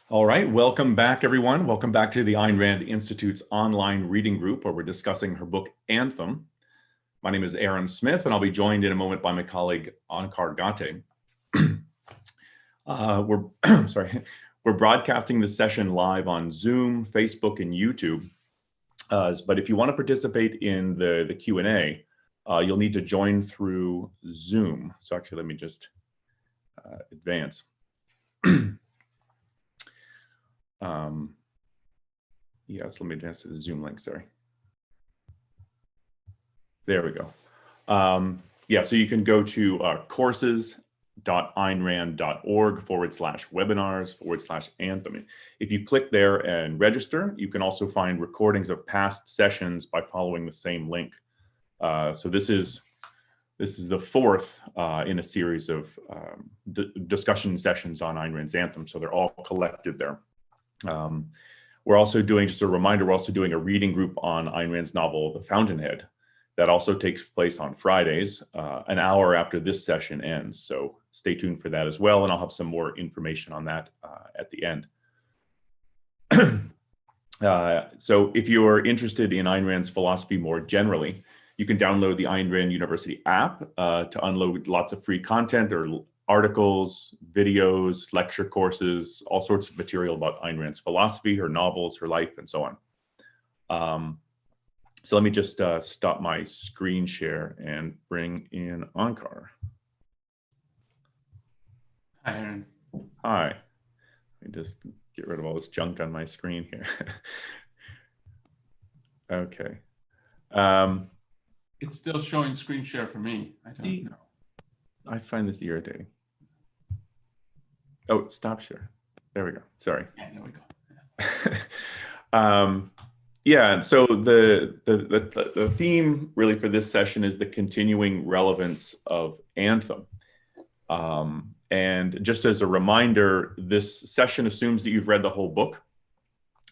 All right, welcome back, everyone. Welcome back to the Ayn Rand Institute's online reading group where we're discussing her book, Anthem. My name is Aaron Smith, and I'll be joined in a moment by my colleague, Ankar Gate. We're broadcasting this session live on Zoom, Facebook, and YouTube. But if you want to participate in the Q&A, you'll need to join through Zoom. So actually, let me just advance. Yes, let me advance to the Zoom link, sorry. There we go. So you can go to courses.aynrand.org/webinars/Anthem. If you click there and register, you can also find recordings of past sessions by following the same link. So this is the fourth in a series of discussion sessions on Ayn Rand's Anthem, so they're all collected there. We're also doing, just a reminder, we're also doing a reading group on Ayn Rand's novel, The Fountainhead. That also takes place on Fridays, an hour after this session ends. So stay tuned for that as well, and I'll have some more information on that at the end. So if you're interested in Ayn Rand's philosophy more generally, you can download the Ayn Rand University app to unload lots of free content or articles, videos, lecture courses, all sorts of material about Ayn Rand's philosophy, her novels, her life, and so on. So let me just stop my screen share and bring in Ankar. Hi, Aaron. Hi. Let me just get rid of all this junk on my screen here. Okay. It's still showing screen share for me. I don't know. I find this irritating. Oh, stop share. There we go. Sorry. Yeah, there we go. Yeah. So the theme really for this session is the continuing relevance of Anthem. And just as a reminder, this session assumes that you've read the whole book.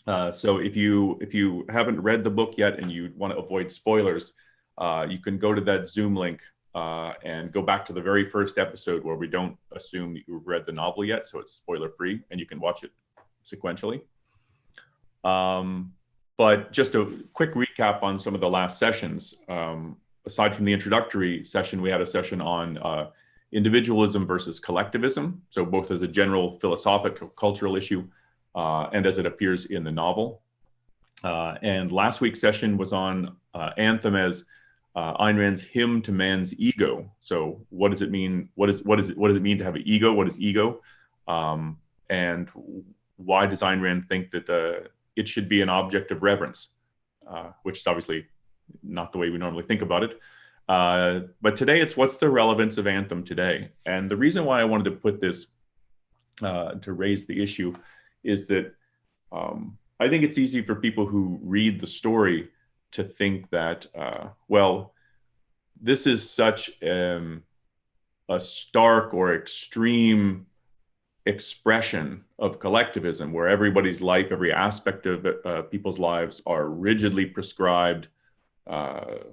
So if you haven't read the book yet and you want to avoid spoilers, you can go to that Zoom link and go back to the very first episode where we don't assume that you've read the novel yet, so it's spoiler free and you can watch it sequentially. But just a quick recap on some of the last sessions. Aside from the introductory session, we had a session on individualism versus collectivism, so both as a general philosophical, cultural issue and as it appears in the novel. And last week's session was on Anthem as Ayn Rand's hymn to man's ego. So what does it mean? What does it mean to have an ego? What is ego? And why does Ayn Rand think that it should be an object of reverence, which is obviously not the way we normally think about it. But today it's what's the relevance of Anthem today? And the reason why I wanted to put this, to raise the issue, is that I think it's easy for people who read the story to think that, well, this is such a stark or extreme expression of collectivism where everybody's life, every aspect of people's lives are rigidly prescribed.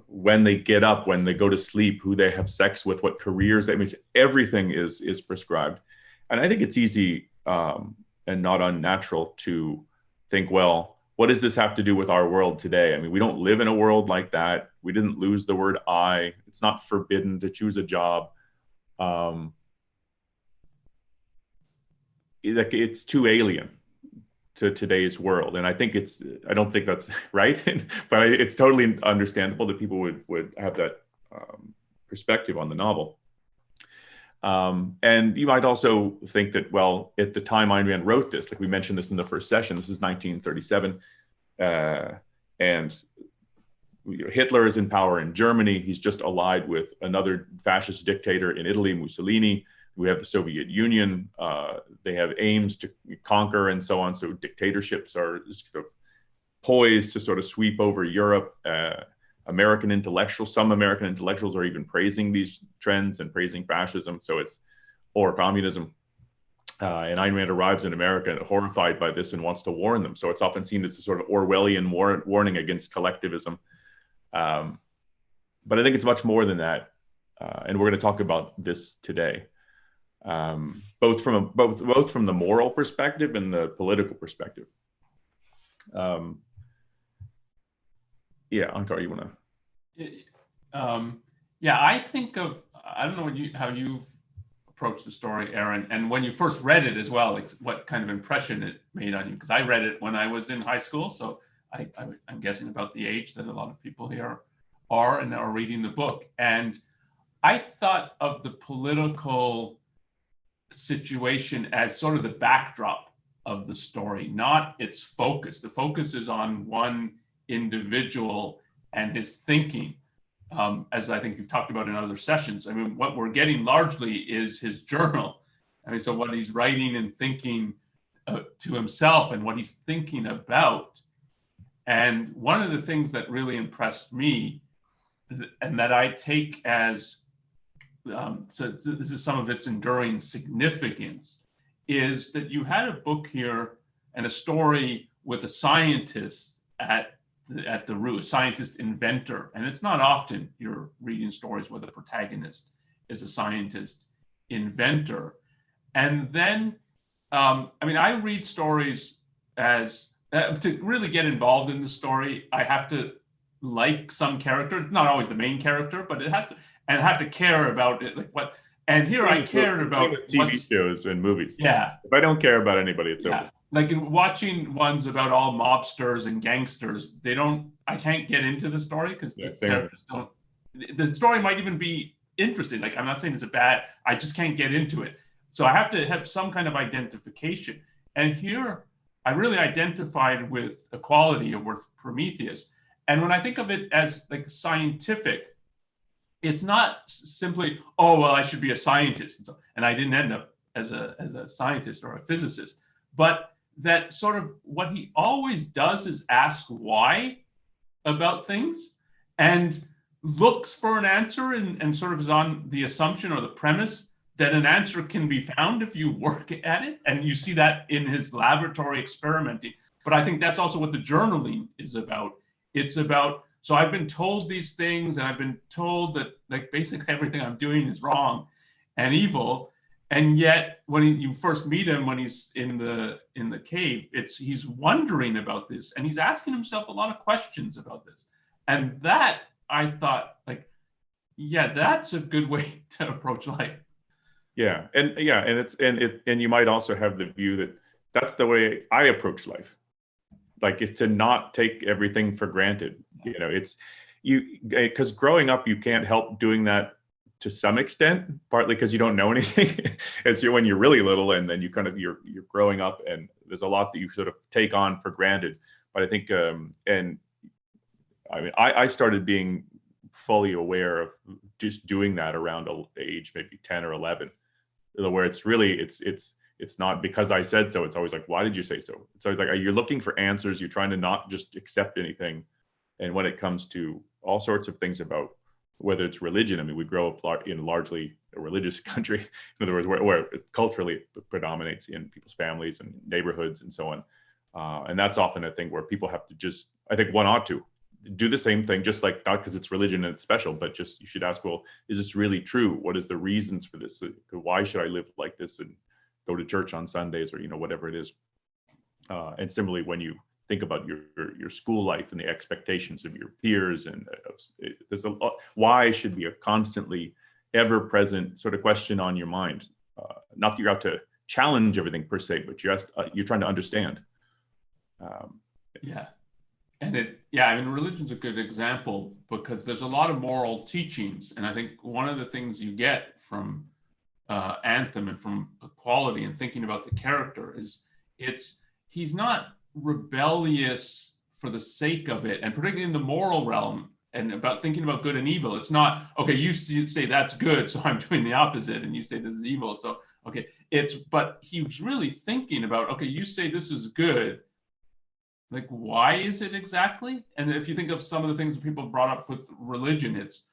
When they get up, when they go to sleep, who they have sex with, what careers, that means everything is prescribed. And I think it's easy and not unnatural to think, well, what does this have to do with our world today? I mean, we don't live in a world like that. We didn't lose the word I. It's not forbidden to choose a job. It's too alien to today's world. And I don't think that's right, but it's totally understandable that people would have that perspective on the novel. And you might also think that, well, at the time Ayn Rand wrote this, like we mentioned this in the first session, this is 1937, and Hitler is in power in Germany. He's just allied with another fascist dictator in Italy, Mussolini. We have the Soviet Union. They have aims to conquer and so on. So dictatorships are sort of poised to sort of sweep over Europe. Some American intellectuals are even praising these trends and praising fascism. Or communism. And Ayn Rand arrives in America horrified by this and wants to warn them. So it's often seen as a sort of Orwellian warning against collectivism. But I think it's much more than that. And we're going to talk about this today. both from the moral perspective and the political perspective. Yeah, Ankar, you want to? Yeah, I think of, I don't know how you've approached the story, Aaron, and when you first read it as well, like what kind of impression it made on you, because I read it when I was in high school, so I'm guessing about the age that a lot of people here are and are reading the book. And I thought of the political situation as sort of the backdrop of the story, not its focus. The focus is on one individual and his thinking. As I think you've talked about in other sessions. I mean, what we're getting largely is his journal. I mean, so what he's writing and thinking to himself and what he's thinking about. And one of the things that really impressed me and that I take as, so this is some of its enduring significance, is that you had a book here and a story with a scientist at the root, a scientist inventor. And it's not often you're reading stories where the protagonist is a scientist inventor. And then, I mean, I read stories as, to really get involved in the story, I have to like some character. It's not always the main character, but it has to, and have to care about it, like what, and here I cared about TV shows and movies. Yeah. If I don't care about anybody, it's over. Like in watching ones about all mobsters and gangsters, I can't get into the story because the characters don't, the story might even be interesting. Like, I'm not saying it's I just can't get into it. So I have to have some kind of identification. And here I really identified with equality or with Prometheus. And when I think of it as like scientific, it's not simply, oh, well, I should be a scientist. And I didn't end up as a scientist or a physicist, but that sort of what he always does is ask why about things and looks for an answer and sort of is on the assumption or the premise that an answer can be found if you work at it. And you see that in his laboratory experimenting. But I think that's also what the journaling is about. It's about, so I've been told these things and I've been told that like basically everything I'm doing is wrong and evil. And yet, when you first meet him, when he's in the cave, he's wondering about this, and he's asking himself a lot of questions about this. And that I thought, like, yeah, that's a good way to approach life. Yeah, and you might also have the view that that's the way I approach life, like it's to not take everything for granted. You know, it's because growing up, you can't help doing that to some extent, partly because you don't know anything as when you're really little, and then you're growing up, and there's a lot that you sort of take on for granted. But I think, and I mean, I started being fully aware of just doing that around age maybe 10 or 11, where it's really it's not because I said so. It's always like, why did you say so? It's always like, you're looking for answers. You're trying to not just accept anything. And when it comes to all sorts of things about whether it's religion, I mean, we grow up in largely a religious country, in other words, where it culturally predominates in people's families and neighborhoods and so on. And that's often a thing where people have to just, I think one ought to do the same thing, just like, not because it's religion and it's special, but just you should ask, well, is this really true? What is the reasons for this? Why should I live like this and go to church on Sundays, or, whatever it is. And similarly, when you think about your school life and the expectations of your peers, and there's a lot, why should be a constantly ever present sort of question on your mind. Not that you're out to challenge everything per se, but you're trying to understand. Yeah. And I mean, religion's a good example because there's a lot of moral teachings. And I think one of the things you get from Anthem and from equality and thinking about the character is he's not rebellious for the sake of it, and particularly in the moral realm and about thinking about good and evil. It's not, okay, you say that's good, so I'm doing the opposite, and you say this is evil, so okay. But he was really thinking about, okay, you say this is good, like, why is it exactly? And if you think of some of the things that people brought up with religion, it's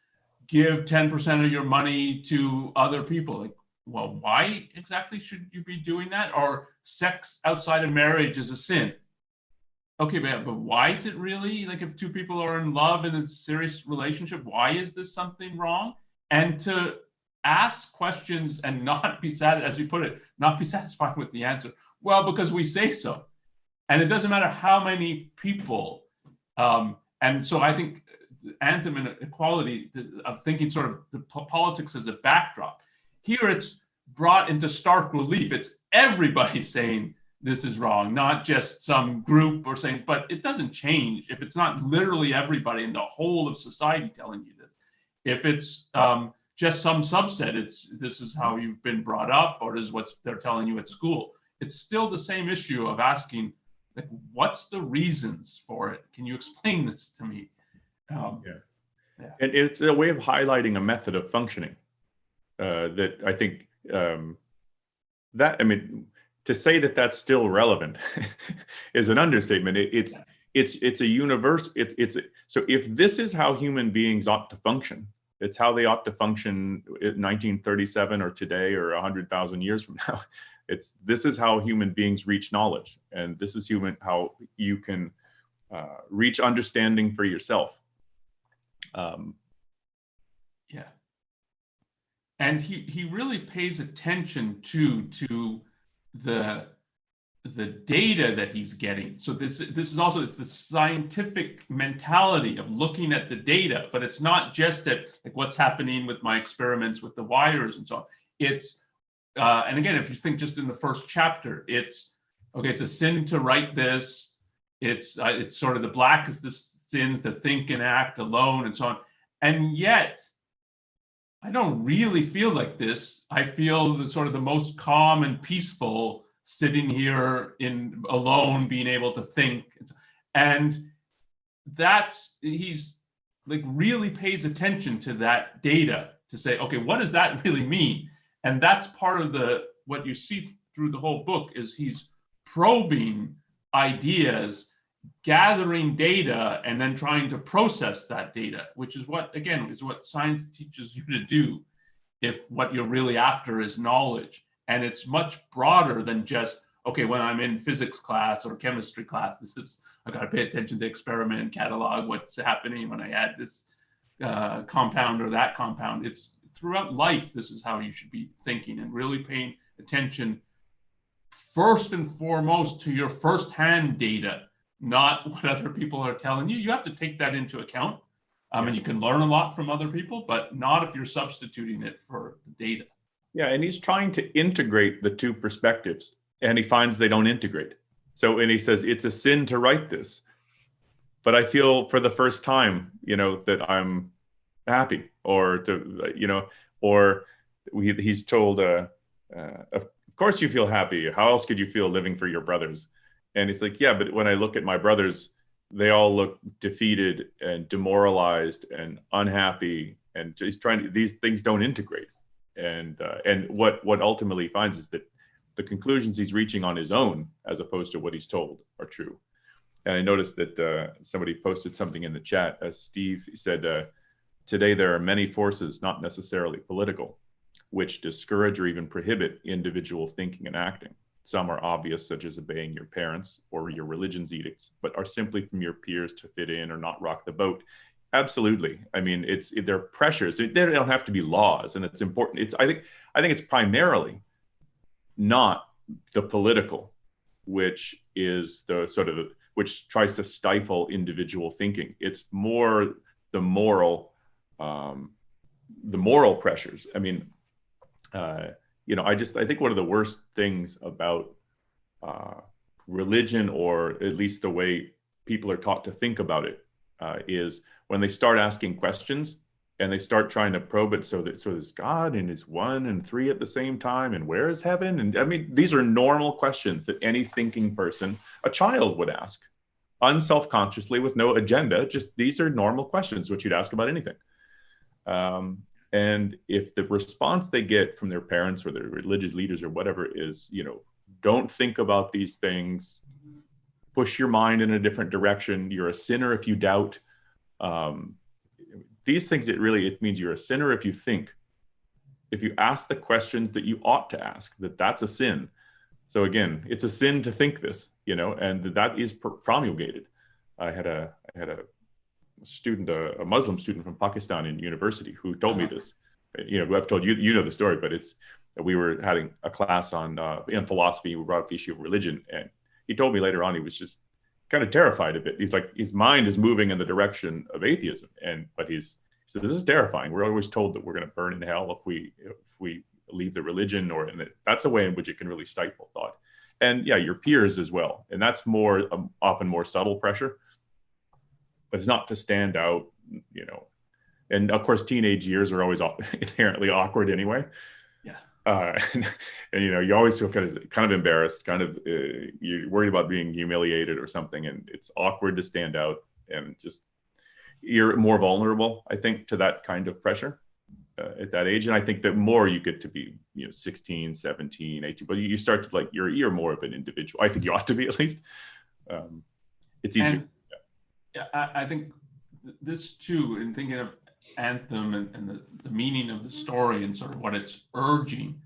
give 10% of your money to other people. Like, well, why exactly should you be doing that? Or sex outside of marriage is a sin. Okay, but why is it really? Like, if two people are in love in a serious relationship, why is this something wrong? And to ask questions and not be as you put it, not be satisfied with the answer? Well, because we say so. And it doesn't matter how many people. And so I think Anthem and equality of thinking sort of the politics as a backdrop. Here it's brought into stark relief. It's everybody saying this is wrong, not just some group or saying, but it doesn't change if it's not literally everybody in the whole of society telling you this. If it's just some subset, it's this is how you've been brought up, or this is what they're telling you at school. It's still the same issue of asking, like, what's the reasons for it? Can you explain this to me? Yeah. And it's a way of highlighting a method of functioning that I think that, I mean, to say that that's still relevant is an understatement. It's a universe. So if this is how human beings ought to function, it's how they ought to function in 1937 or today or 100,000 years from now. This is how human beings reach knowledge, and this is how you can reach understanding for yourself. Yeah, and he really pays attention to the data that he's getting. So this is also, it's the scientific mentality of looking at the data, but it's not just at like what's happening with my experiments with the wires and so on. It's and again, if you think just in the first chapter, it's okay, it's a sin to write this. It's sort of the blackest of sins to think and act alone and so on. And yet, I don't really feel like this. I feel the sort of the most calm and peaceful sitting here alone, being able to think. And he's like really pays attention to that data to say, okay, what does that really mean? And that's part of what you see through the whole book is he's probing ideas, gathering data, and then trying to process that data, which is what science teaches you to do if what you're really after is knowledge. And it's much broader than just, okay, when I'm in physics class or chemistry class, I got to pay attention to experiment, catalog what's happening when I add this compound or that compound. It's throughout life, this is how you should be thinking and really paying attention first and foremost to your firsthand data, not what other people are telling you. You have to take that into account. And you can learn a lot from other people, but not if you're substituting it for the data. Yeah, and he's trying to integrate the two perspectives, and he finds they don't integrate. So, and he says, it's a sin to write this, but I feel for the first time, that I'm happy, or he's told, of course you feel happy. How else could you feel living for your brothers? And it's like, yeah, but when I look at my brothers, they all look defeated and demoralized and unhappy, and he's these things don't integrate. And what ultimately he finds is that the conclusions he's reaching on his own, as opposed to what he's told, are true. And I noticed that somebody posted something in the chat. Steve said, today there are many forces, not necessarily political, which discourage or even prohibit individual thinking and acting. Some are obvious, such as obeying your parents or your religion's edicts, but are simply from your peers to fit in or not rock the boat. Absolutely. I mean, they're pressures. They don't have to be laws, and it's important. I think it's primarily not the political, which is the sort of which tries to stifle individual thinking. It's more the moral pressures. I mean, I think one of the worst things about religion, or at least the way people are taught to think about it, is when they start asking questions and they start trying to probe it. So there's God and is one and three at the same time, and where is heaven? And I mean, these are normal questions that any thinking person, a child, would ask, unselfconsciously, with no agenda. Just these are normal questions which you'd ask about anything. And if the response they get from their parents or their religious leaders or whatever is, don't think about these things, push your mind in a different direction, you're a sinner if you doubt, these things, it means you're a sinner if you think. If you ask the questions that you ought to ask, that's a sin. So again, it's a sin to think this, and that is promulgated. I had a student, a Muslim student from Pakistan in university, who told me this. I've told you, you know the story, but it's, we were having a class on in philosophy. We brought up the issue of religion, and he told me later on he was just kind of terrified of it. He's like, his mind is moving in the direction of atheism, but he said, this is terrifying. We're always told that we're going to burn in hell if we leave the religion, that's a way in which it can really stifle thought. And yeah, your peers as well, and that's more often more subtle pressure, but it's not to stand out, And of course, teenage years are always inherently awkward anyway. Yeah. And you always feel kind of embarrassed, you're worried about being humiliated or something, and it's awkward to stand out, and just you're more vulnerable, I think, to that kind of pressure at that age. And I think that more you get to be 16, 17, 18, but you start to you're more of an individual. I think you ought to be, at least. It's easier. I think this too, in thinking of Anthem and the meaning of the story and sort of what it's urging,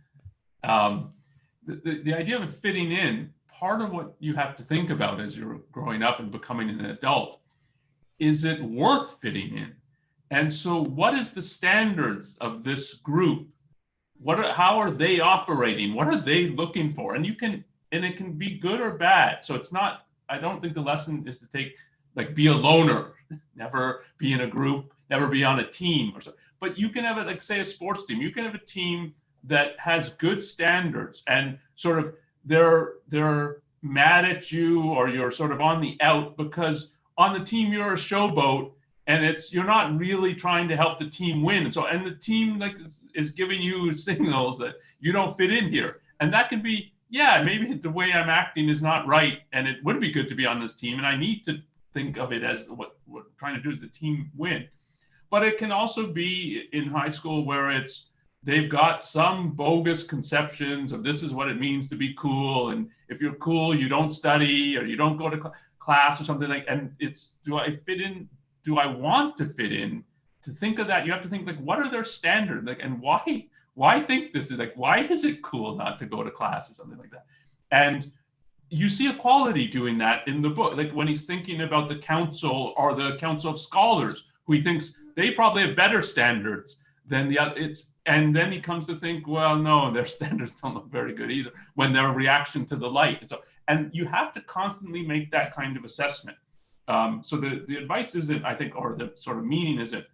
the idea of fitting in, part of what you have to think about as you're growing up and becoming an adult, is it worth fitting in? And so what is the standards of this group? How are they operating? What are they looking for? And it can be good or bad. So it's not, I don't think the lesson is to be a loner, never be in a group, never be on a team or so. But you can have it, say a sports team. You can have a team that has good standards, and sort of they're mad at you, or you're sort of on the out because on the team you're a showboat, and you're not really trying to help the team win. And the team is giving you signals that you don't fit in here. And that can be, maybe the way I'm acting is not right, and it would be good to be on this team, and I need to think of it as what we're trying to do is the team win. But it can also be in high school where they've got some bogus conceptions of this is what it means to be cool, and if you're cool, you don't study or you don't go to class or something and do I fit in? Do I want to fit in? To think of that, you have to think what are their standards, and why think this is why is it cool not to go to class or something like that? And you see equality doing that in the book, when he's thinking about the council or the council of scholars, who he thinks they probably have better standards than the other. And then he comes to think, well, no, their standards don't look very good either when their reaction to the light. And you have to constantly make that kind of assessment. So the advice isn't, I think, or the sort of meaning isn't,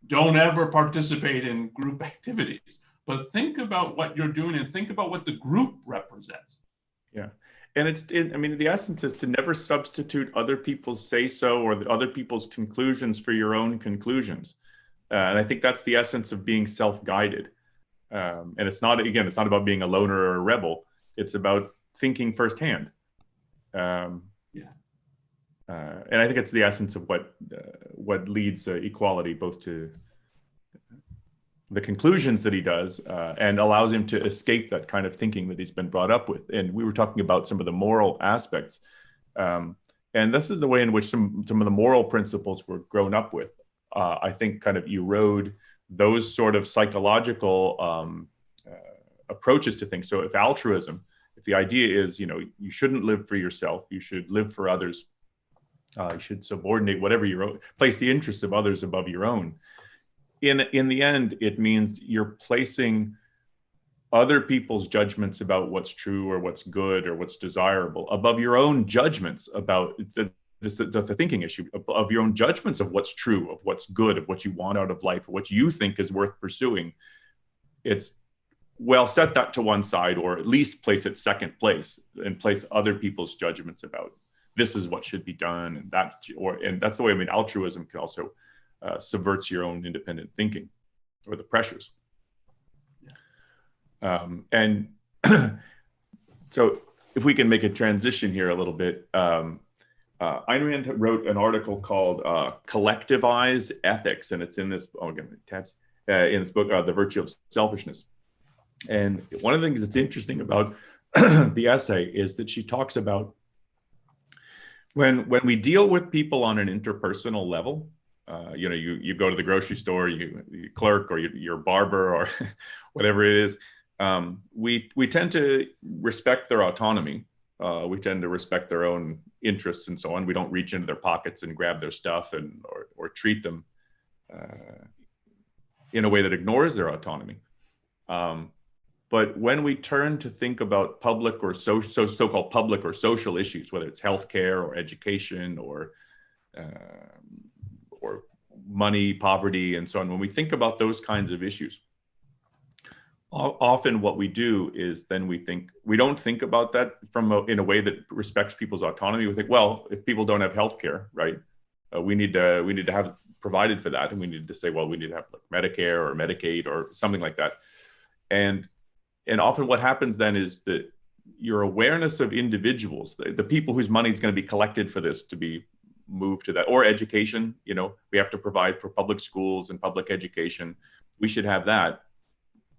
don't ever participate in group activities, but think about what you're doing and think about what the group represents. Yeah. And the essence is to never substitute other people's say-so or other people's conclusions for your own conclusions. And I think that's the essence of being self-guided. And it's not about being a loner or a rebel. It's about thinking firsthand. And I think it's the essence of what leads equality, both to the conclusions that he does and allows him to escape that kind of thinking that he's been brought up with. And we were talking about some of the moral aspects. And this is the way in which some of the moral principles we're grown up with, I think, kind of erode those sort of psychological approaches to things. So if the idea is, you shouldn't live for yourself, you should live for others, you should subordinate place the interests of others above your own. In the end, it means you're placing other people's judgments about what's true or what's good or what's desirable above your own judgments about the thinking issue, of your own judgments of what's true, of what's good, of what you want out of life, of what you think is worth pursuing. Set that to one side, or at least place it second place, and place other people's judgments about this is what should be done, and that's the way. Altruism can also subverts your own independent thinking or the pressures. Yeah. And so if we can make a transition here a little bit, Ayn Rand wrote an article called Collectivize Ethics, and it's in this, in this book, The Virtue of Selfishness. And one of the things that's interesting about the essay is that she talks about when we deal with people on an interpersonal level, you go to the grocery store, you clerk, or your barber, or whatever it is. We tend to respect their autonomy. We tend to respect their own interests and so on. We don't reach into their pockets and grab their stuff or treat them in a way that ignores their autonomy. But when we turn to think about public or so-called public or social issues, whether it's healthcare or education or money, poverty, and so on, when we think about those kinds of issues, often what we do is then we don't think about that in a way that respects people's autonomy. We think, well, if people don't have healthcare, right, we need to have provided for that, and we need to say, well, we need to have like Medicare or Medicaid or something like that. And often what happens then is that your awareness of individuals, the people whose money is going to be collected for this to be moved to that, or education, we have to provide for public schools and public education. We should have that.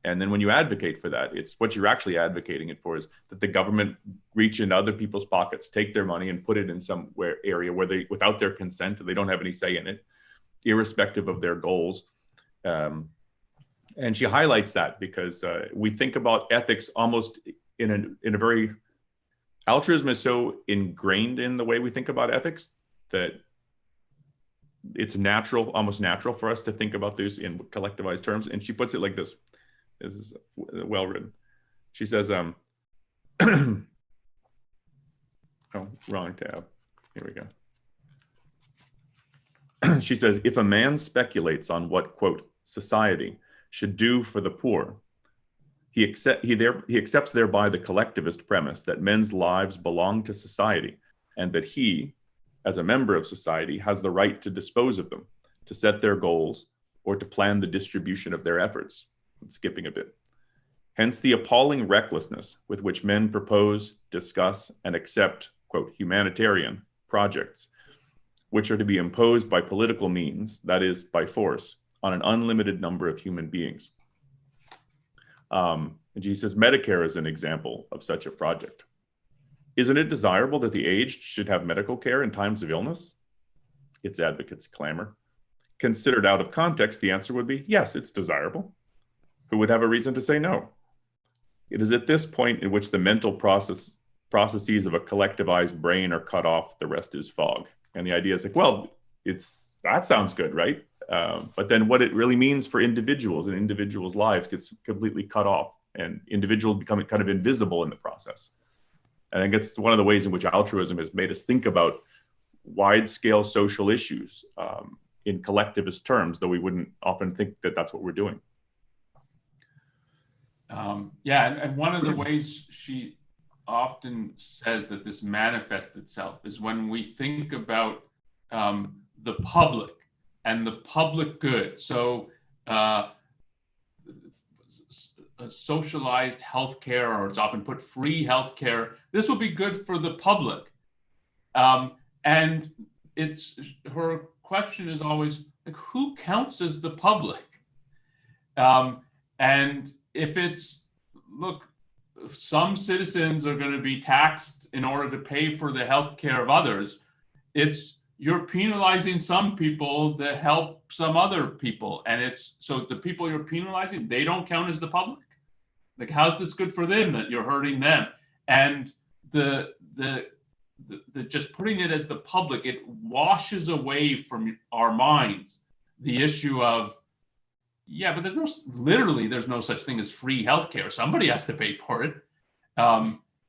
And then when you advocate for that, it's what you're actually advocating it for is that the government reach into other people's pockets, take their money and put it in some area where they, without their consent, they don't have any say in it, irrespective of their goals. And she highlights that because we think about ethics almost in a very, altruism is so ingrained in the way we think about ethics that it's natural, almost natural for us to think about this in collectivized terms. And she puts it like this. This is well written. She says, oh, wrong tab. Here we go. She says, if a man speculates on what, quote, society should do for the poor, he accepts thereby the collectivist premise that men's lives belong to society and that he, as a member of society, has the right to dispose of them, to set their goals, or to plan the distribution of their efforts. I'm skipping a bit. Hence the appalling recklessness with which men propose, discuss, and accept, quote, humanitarian projects, which are to be imposed by political means, that is, by force, on an unlimited number of human beings. And she says Medicare is an example of such a project. Isn't it desirable that the aged should have medical care in times of illness? Its advocates clamor. Considered out of context, the answer would be, yes, it's desirable. Who would have a reason to say no? It is at this point in which the mental processes of a collectivized brain are cut off, the rest is fog. And the idea is like, well, that sounds good, right? But then what it really means for individuals and individuals' lives gets completely cut off, and individuals become kind of invisible in the process. And I think it's one of the ways in which altruism has made us think about wide-scale social issues in collectivist terms, though we wouldn't often think that that's what we're doing. And one of the ways she often says that this manifests itself is when we think about the public and the public good. So socialized healthcare, or it's often put free healthcare, this will be good for the public. And her question is always like, who counts as the public? And if it's, look, some citizens are going to be taxed in order to pay for the health care of others, you're penalizing some people to help some other people. And so the people you're penalizing, they don't count as the public? Like, how's this good for them that you're hurting them? And the just putting it as the public, it washes away from our minds the issue of, yeah, but there's no such thing as free healthcare. Somebody has to pay for it.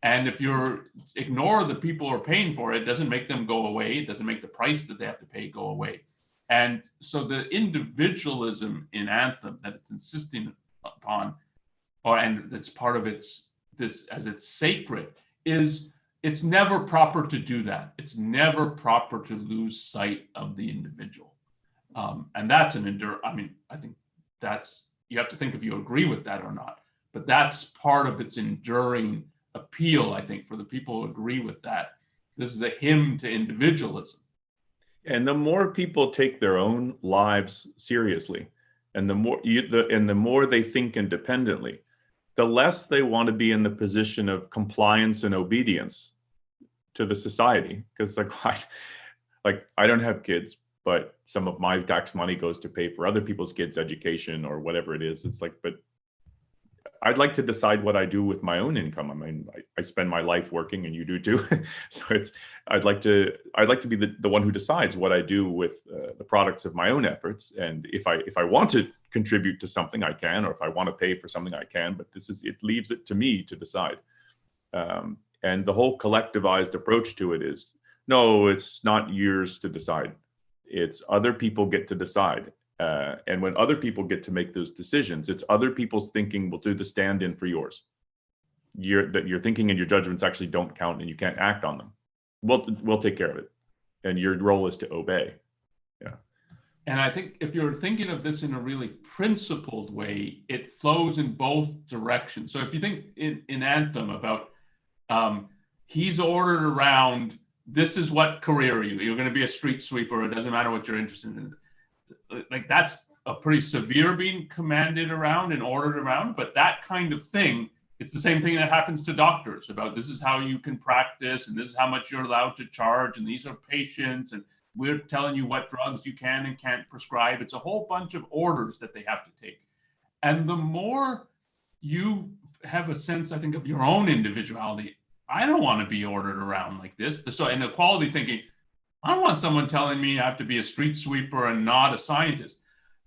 And if you ignore the people who are paying for it, it doesn't make them go away. It doesn't make the price that they have to pay go away. And so the individualism in Anthem that it's insisting upon, and that's part of it's sacred, it's never proper to do that. It's never proper to lose sight of the individual. And that's I think you have to think if you agree with that or not, but that's part of its enduring appeal, I think, for the people who agree with that. This is a hymn to individualism. And the more people take their own lives seriously, and the more they think independently, the less they want to be in the position of compliance and obedience to the society. Because I don't have kids, but some of my tax money goes to pay for other people's kids' education or whatever it is. It's like, but I'd like to decide what I do with my own income. I mean, I spend my life working, and you do too. So I'd like to be the one who decides what I do with the products of my own efforts. And if I want to contribute to something, I can, or if I want to pay for something, I can. But it leaves it to me to decide. And the whole collectivized approach to it is, no, it's not yours to decide. It's other people get to decide. And when other people get to make those decisions, it's other people's thinking will do the stand-in for yours. Your thinking and your judgments actually don't count, and you can't act on them. We'll take care of it, and your role is to obey. Yeah. And I think if you're thinking of this in a really principled way, it flows in both directions. So if you think in Anthem about he's ordered around, this is what career you're going to be a street sweeper. It doesn't matter what you're interested in. Like, that's a pretty severe being commanded around and ordered around. But that kind of thing, it's the same thing that happens to doctors about this is how you can practice, and this is how much you're allowed to charge, and these are patients, and we're telling you what drugs you can and can't prescribe. It's a whole bunch of orders that they have to take. And the more you have a sense, I think, of your own individuality, I don't want to be ordered around like this. So in equality thinking, I don't want someone telling me I have to be a street sweeper and not a scientist.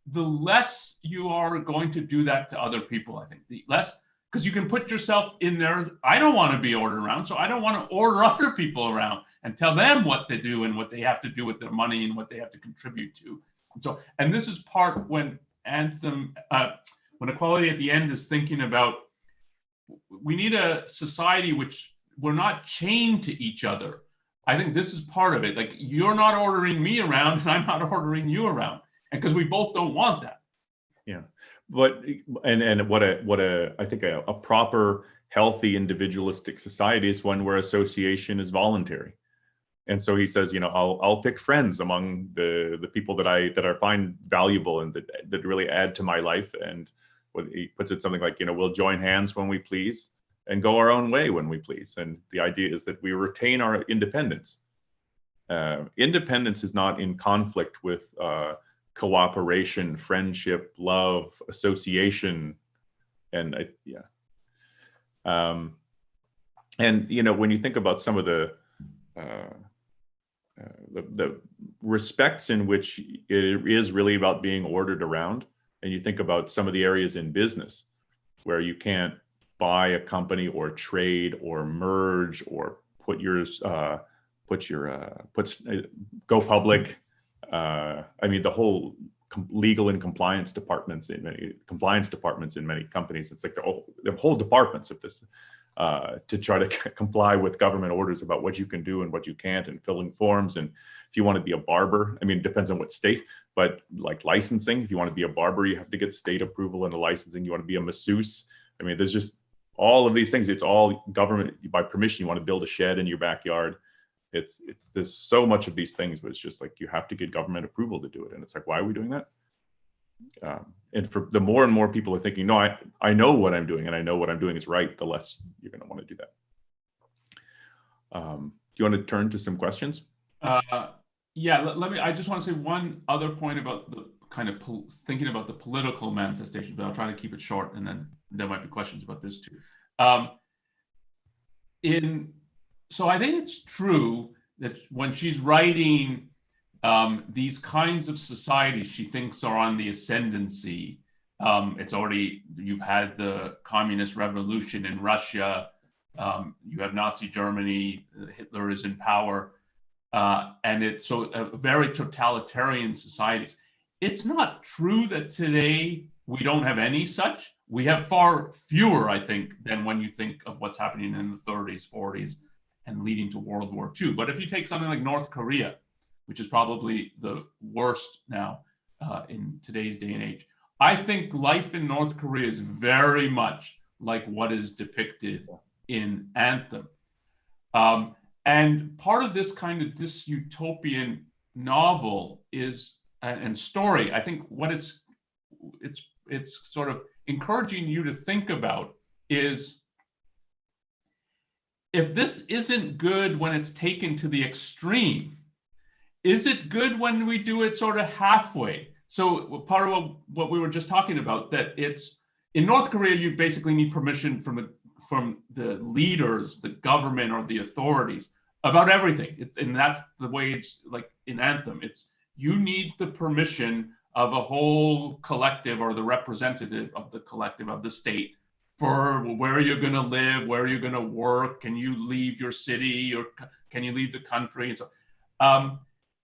The less you are going to do that to other people, I think, the less, because you can put yourself in there. I don't want to be ordered around, so I don't want to order other people around and tell them what to do and what they have to do with their money and what they have to contribute to. And this is part when Anthem, when equality at the end is thinking about, we need a society which we're not chained to each other. I think this is part of it. Like, you're not ordering me around and I'm not ordering you around. And because we both don't want that. Yeah. But I think a proper, healthy, individualistic society is one where association is voluntary. And so he says, I'll pick friends among the people that I find valuable and that really add to my life. And what he puts it something like, we'll join hands when we please and go our own way when we please. And the idea is that we retain our independence. Independence is not in conflict with cooperation, friendship, love, association, and and when you think about some of the respects in which it is really about being ordered around, and you think about some of the areas in business where you can't buy a company or trade or merge or go public. I mean, the whole legal and compliance departments in many companies. It's like the whole departments of this to try to comply with government orders about what you can do and what you can't, and filling forms. And if you want to be a barber, I mean, it depends on what state, but like licensing, if you want to be a barber, you have to get state approval and a licensing. You want to be a masseuse. I mean, there's just all of these things. It's all government by permission. You want to build a shed in your backyard. There's so much of these things, but it's just like you have to get government approval to do it. And it's like, why are we doing that? And for the more and more people are thinking, no, I know what I'm doing and I know what I'm doing is right, the less you're going to want to do that. Do you want to turn to some questions? Yeah, I just want to say one other point about the kind of thinking about the political manifestation, but I'll try to keep it short, and then there might be questions about this too. So I think it's true that when she's writing these kinds of societies she thinks are on the ascendancy, you've had the communist revolution in Russia, you have Nazi Germany, Hitler is in power, and it's so very totalitarian societies. It's not true that today we don't have any such. We have far fewer, I think, than when you think of what's happening in the 30s, 40s, and leading to World War II. But if you take something like North Korea, which is probably the worst now in today's day and age, I think life in North Korea is very much like what is depicted in Anthem. And part of this kind of dystopian novel is and story, I think what it's sort of encouraging you to think about is, if this isn't good when it's taken to the extreme, is it good when we do it sort of halfway? So part of what we were just talking about, that it's in North Korea, you basically need permission from the leaders, the government, or the authorities about everything. And that's the way it's like in Anthem. It's you need the permission of a whole collective or the representative of the collective of the state for where you're going to live, where you're going to work, can you leave your city or can you leave the country? And so,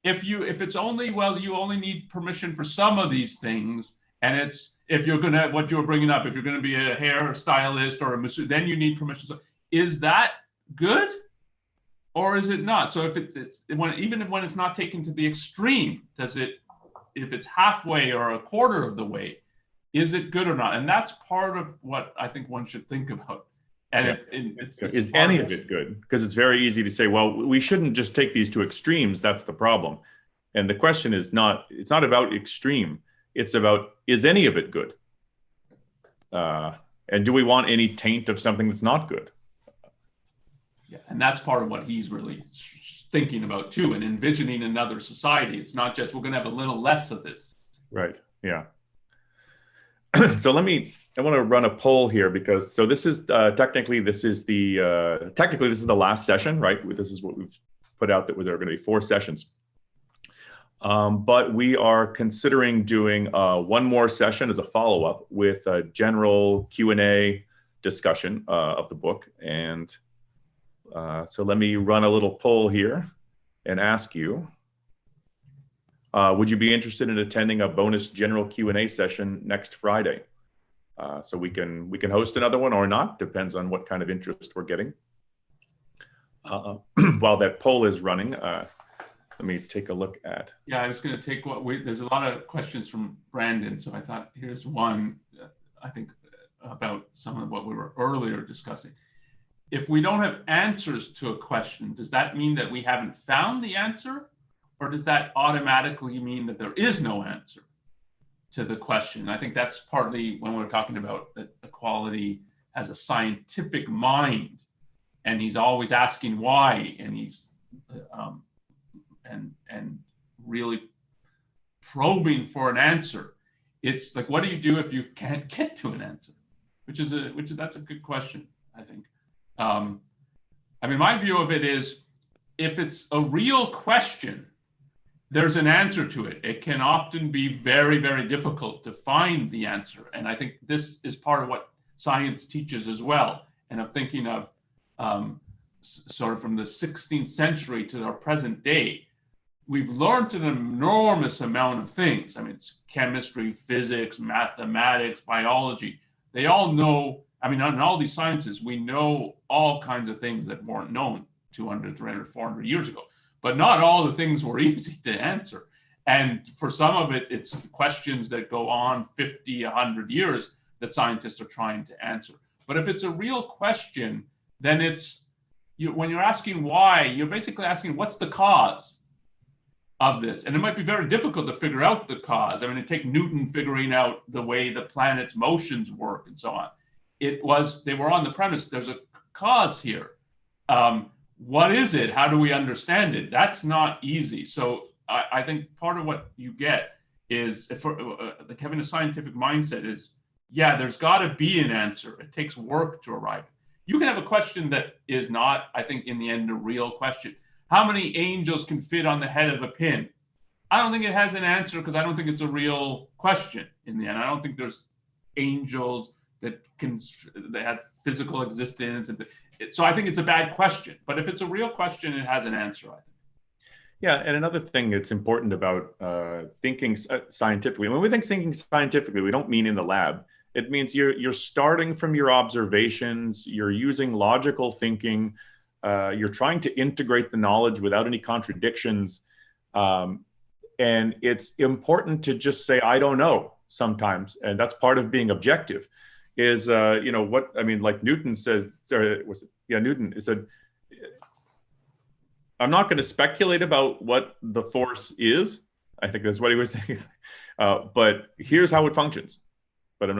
if it's only, well, you only need permission for some of these things, and it's if you're going to, what you were bringing up, if you're going to be a hairstylist or a masseuse, then you need permission. So is that good or is it not? So if even when it's not taken to the extreme, does it, if it's halfway or a quarter of the way, is it good or not? And that's part of what I think one should think about. And is any of it good? Because it's very easy to say, well, we shouldn't just take these to extremes. That's the problem. And the question is not, it's not about extreme. It's about, is any of it good? And do we want any taint of something that's not good? Yeah, and that's part of what he's really thinking about too, and envisioning another society. It's not just, we're going to have a little less of this. Right, yeah. So I want to run a poll here because, so this is technically this is the last session, right? This is what we've put out, that there are going to be 4 sessions. But we are considering doing one more session as a follow-up with a general Q&A discussion of the book. And so let me run a little poll here and ask you, would you be interested in attending a bonus general Q&A session next Friday? So we can host another one or not, depends on what kind of interest we're getting. While that poll is running, let me take a look at. Yeah, I was going to take there's a lot of questions from Brandon. So I thought here's one, I think, about some of what we were earlier discussing. If we don't have answers to a question, does that mean that we haven't found the answer? Or does that automatically mean that there is no answer to the question? I think that's partly when we're talking about that equality has a scientific mind, and he's always asking why, and he's and really probing for an answer. It's like, what do you do if you can't get to an answer? That's a good question, I think. I mean, my view of it is, if it's a real question, there's an answer to it. It can often be very, very difficult to find the answer. And I think this is part of what science teaches as well. And I'm thinking of sort of from the 16th century to our present day, we've learned an enormous amount of things. I mean, it's chemistry, physics, mathematics, biology. They all know, I mean, in all these sciences, we know all kinds of things that weren't known 200, 300, 400 years ago. But not all the things were easy to answer. And for some of it, it's questions that go on 50, 100 years that scientists are trying to answer. But if it's a real question, then it's, when you're asking why, you're basically asking, what's the cause of this? And it might be very difficult to figure out the cause. I mean, take Newton figuring out the way the planet's motions work and so on. They were on the premise, there's a cause here. What is it? How do we understand it? That's not easy. So I think part of what you get is, like having a scientific mindset is, yeah, there's got to be an answer. It takes work to arrive. You can have a question that is not, I think, in the end, a real question. How many angels can fit on the head of a pin? I don't think it has an answer, because I don't think it's a real question in the end. I don't think there's angels that have physical existence. So I think it's a bad question. But if it's a real question, it has an answer, I think. Yeah, and another thing that's important about thinking scientifically, when we think thinking scientifically, we don't mean in the lab. It means you're starting from your observations, you're using logical thinking, you're trying to integrate the knowledge without any contradictions. And it's important to just say, I don't know sometimes. And that's part of being objective. Is like Newton says, Newton said, I'm not going to speculate about what the force is. I think that's what he was saying. But here's how it functions. But I'm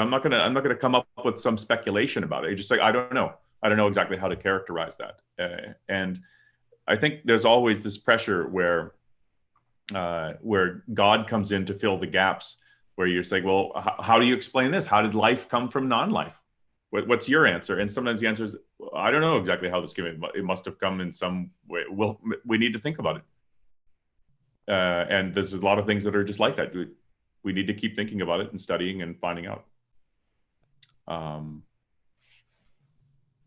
not going to come up with some speculation about it. You just say, I don't know exactly how to characterize that. And I think there's always this pressure where God comes in to fill the gaps where you're saying, well, how do you explain this? How did life come from non-life? What's your answer? And sometimes the answer is, I don't know exactly how this came. It must have come in some way. Well, we need to think about it. And there's a lot of things that are just like that. We need to keep thinking about it and studying and finding out. I'm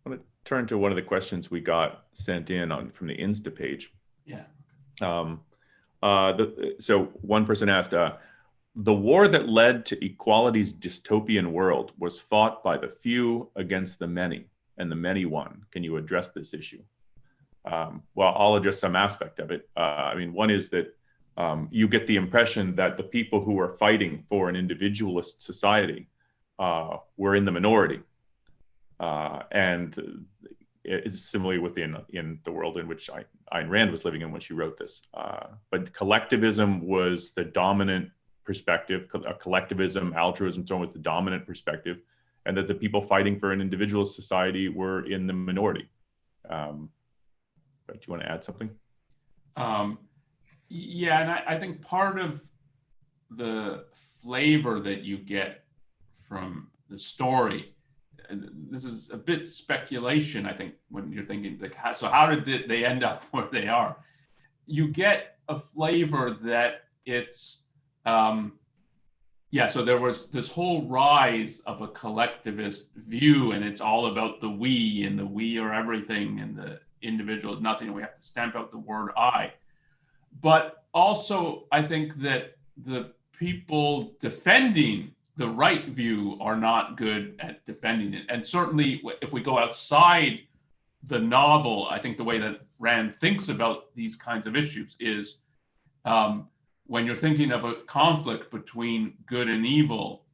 going to turn to one of the questions we got sent in from the Insta page. Yeah. So one person asked, the war that led to equality's dystopian world was fought by the few against the many, and the many won. Can you address this issue? Well, I'll address some aspect of it. I mean, one is that you get the impression that the people who are fighting for an individualist society were in the minority. And it's similarly in the world in which Ayn Rand was living in when she wrote this. But collectivism was the dominant perspective. Collectivism, altruism, so on was the dominant perspective, and that the people fighting for an individualist society were in the minority. But do you want to add something? Yeah, and I think part of the flavor that you get from the story, and this is a bit speculation, I think, when you're thinking, like, so how did they end up where they are? You get a flavor that it's, so there was this whole rise of a collectivist view, and it's all about the we, and the we are everything, and the individual is nothing, and we have to stamp out the word I. But also, I think that the people defending the right view are not good at defending it. And certainly, if we go outside the novel, I think the way that Rand thinks about these kinds of issues is when you're thinking of a conflict between good and evil,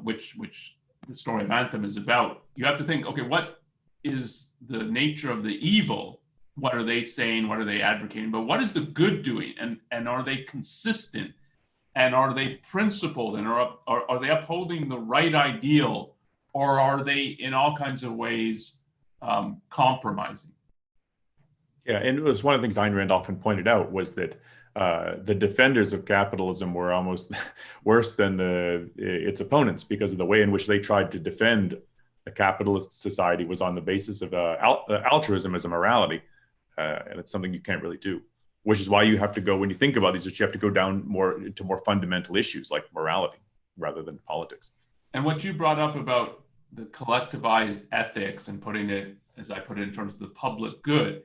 which the story of Anthem is about, you have to think, okay, what is the nature of the evil? What are they saying? What are they advocating? But what is the good doing? And are they consistent? And are they principled? And are they upholding the right ideal? Or are they in all kinds of ways compromising? Yeah, and it was one of the things Ayn Rand often pointed out was that the defenders of capitalism were almost worse than its opponents, because of the way in which they tried to defend a capitalist society was on the basis of altruism as a morality. And it's something you can't really do, which is why you have to go, when you think about these, you have to go down into more fundamental issues like morality rather than politics. And what you brought up about the collectivized ethics and putting it, as I put it, in terms of the public good,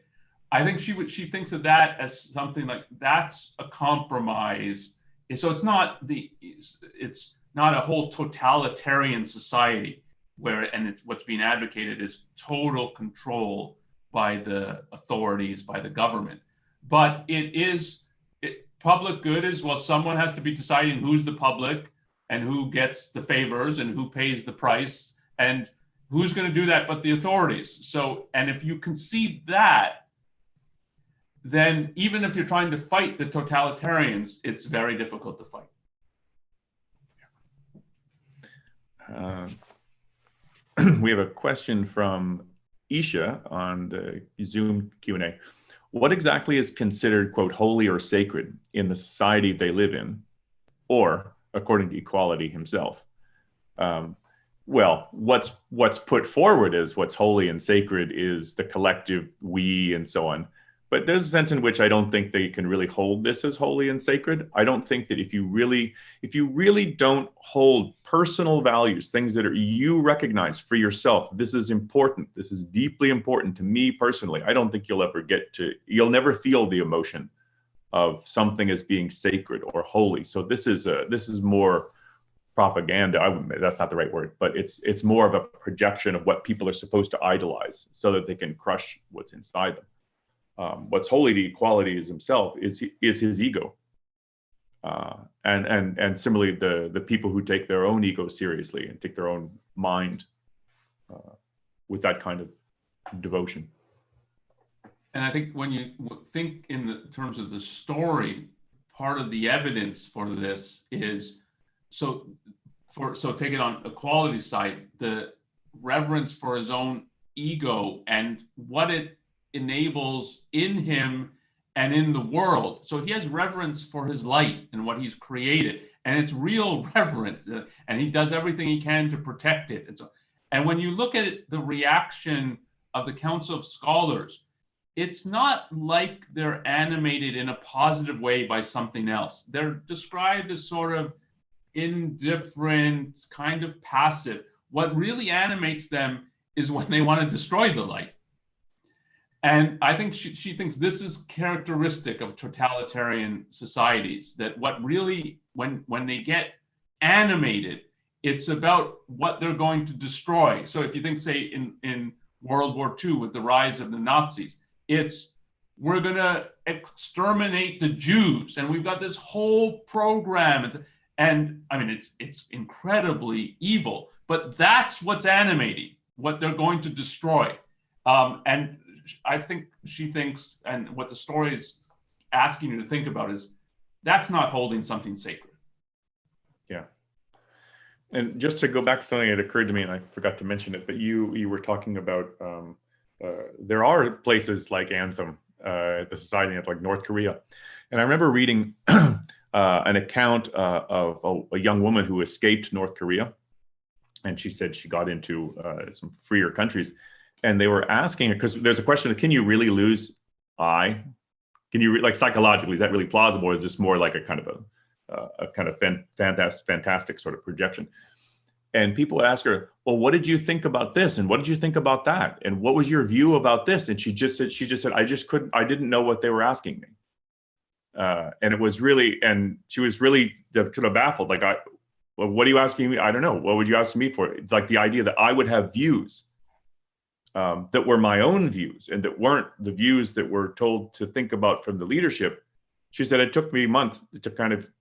I think she thinks of that as something like that's a compromise. So it's not a whole totalitarian society and it's what's being advocated is total control by the authorities, by the government. But public good is, well, someone has to be deciding who's the public and who gets the favors and who pays the price, and who's going to do that but the authorities. So, and if you concede that, then even if you're trying to fight the totalitarians, it's very difficult to fight. We have a question from Isha on the Zoom Q&A. What exactly is considered, quote, holy or sacred in the society they live in, or according to equality himself? Well, what's put forward as what's holy and sacred is the collective we and so on. But there's a sense in which I don't think they can really hold this as holy and sacred. I don't think that if you really don't hold personal values, things that you recognize for yourself, this is important, this is deeply important to me personally, I don't think you'll never feel the emotion of something as being sacred or holy. So this is more propaganda. That's not the right word, but it's more of a projection of what people are supposed to idolize so that they can crush what's inside them. What's holy to equality is himself, is his ego. And similarly, the people who take their own ego seriously and take their own mind with that kind of devotion. And I think when you think in the terms of the story, part of the evidence for this is, so take it on equality side, the reverence for his own ego and what it enables in him and in the world. So he has reverence for his light and what he's created. and it's real reverence, and he does everything he can to protect it. And when you look at it, the reaction of the Council of Scholars, it's not like they're animated in a positive way by something else. They're described as sort of indifferent, kind of passive. What really animates them is when they want to destroy the light. And I think she thinks this is characteristic of totalitarian societies, that what really, when they get animated, it's about what they're going to destroy. So if you think, say, in World War II with the rise of the Nazis, it's we're going to exterminate the Jews, and we've got this whole program. And I mean, it's incredibly evil, but that's what's animating, what they're going to destroy. And I think she thinks, and what the story is asking you to think about is, that's not holding something sacred. Yeah. And just to go back to something that occurred to me, and I forgot to mention it, but you were talking about there are places like Anthem, the society of like North Korea. And I remember reading an account of a young woman who escaped North Korea. And she said she got into some freer countries. And they were asking her, because there's a question of, can you really lose eye? Can you, like, psychologically, is that really plausible? Or is this more like a kind of fantastic sort of projection? And people would ask her, well, what did you think about this? And what did you think about that? And what was your view about this? And she just said, I didn't know what they were asking me. And it was really, and she was really kind of baffled. Like, well, what are you asking me? I don't know. What would you ask me for? It's like the idea that I would have views that were my own views and that weren't the views that we're told to think about from the leadership. She said, it took me months to kind of,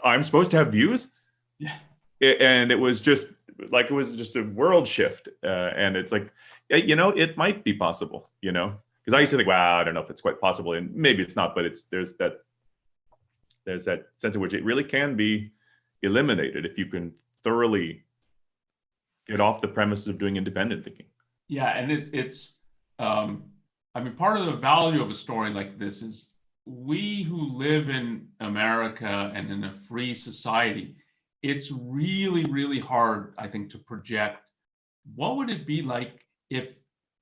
I'm supposed to have views? Yeah. And it was just a world shift. And it's like, it might be possible, because I used to think, wow, I don't know if it's quite possible. And maybe it's not, but there's that sense in which it really can be eliminated if you can thoroughly get off the premises of doing independent thinking. Yeah, and it's I mean, part of the value of a story like this is we who live in America and in a free society, it's really, really hard, I think, to project what would it be like if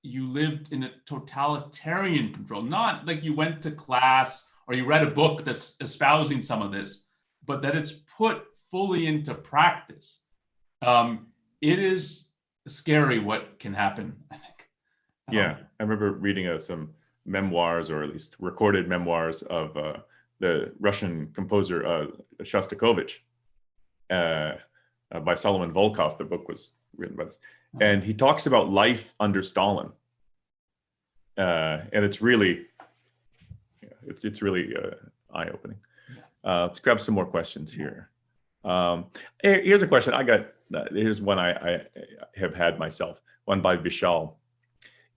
you lived in a totalitarian control, not like you went to class or you read a book that's espousing some of this, but that it's put fully into practice. It is scary what can happen, I think. Yeah, I remember reading some memoirs, or at least recorded memoirs, of the Russian composer Shostakovich by Solomon Volkov. The book was written by this. And he talks about life under Stalin. And it's really, it's really eye-opening. Let's grab some more questions here. Here's a question I got. Here's one I have had myself, one by Vishal.